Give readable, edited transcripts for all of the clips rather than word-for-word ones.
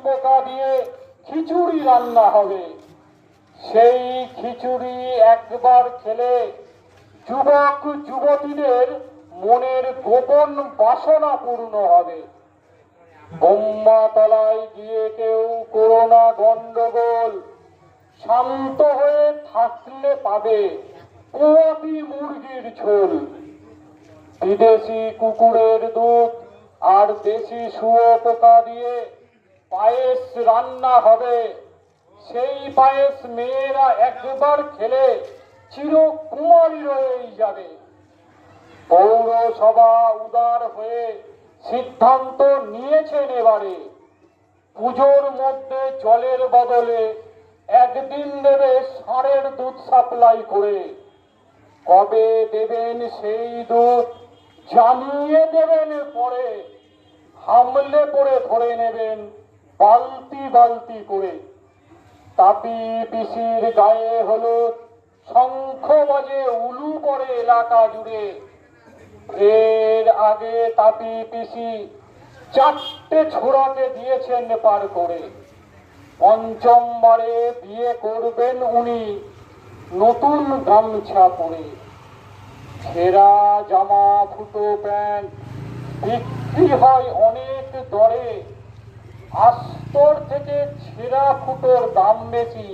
পোকা দিয়ে খিচুড়ি রান্না হবে। সেই খিচুড়ি একবার খেলে যুবক যুবতীদের মনের গোপন বাসনা পূর্ণ হবে। বোম্মাতলায় গিয়ে কেউ করোনা গন্ডগোল, শান্ত হয়ে থাকলে পাবে পোয়াতি মুরগির ঝোল। বিদেশি কুকুরের দুধ আর দেশি শুয়োপোকা দিয়ে পায়েস রান্না হবে। সেই পায়েস মেয়েরা একবার খেলে চিরকুমারী রয়েই যাবে। পৌরসভা উদার হয়ে সিদ্ধান্ত নিয়েছেন এবারে পুজোর মধ্যে জলের বদলে একদিন দেবে ষাঁড়ের দুধ সাপ্লাই করে। কবে দেবেন সেই দুধ জানিয়ে দেবেন পরে, হামলে পড়ে ধরে নেবেন বালতি বালতি করে। তাপি পিসির গায়ে হলুদ, শঙ্খ বাজে উলু পড়ে এলাকা জুড়ে। এর আগে তাপি পিসি 4টে ছোড়াকে দিয়েছেন পার করে। পঞ্চমবারে বিয়ে করবেন উনি নতুন গামছা পরে। ছেঁড়া জামা ফুটো প্যান্ট বিক্রি হয় অনেক দরে। আস্তর থেকে ছেঁড়া ফুটোর দাম বেশি,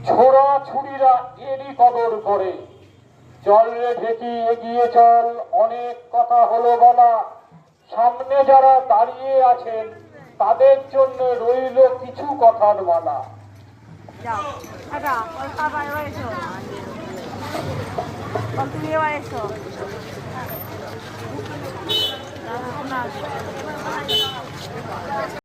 ছোড়া ছুরিরা এরই কদর করে। চল রে ঢেকি এগিয়ে চল, অনেক কথা হলো বলা। সামনে যারা দাঁড়িয়ে আছেন তাদের জন্য রইল কিছু কথার মালা। তুমি এবার এসো।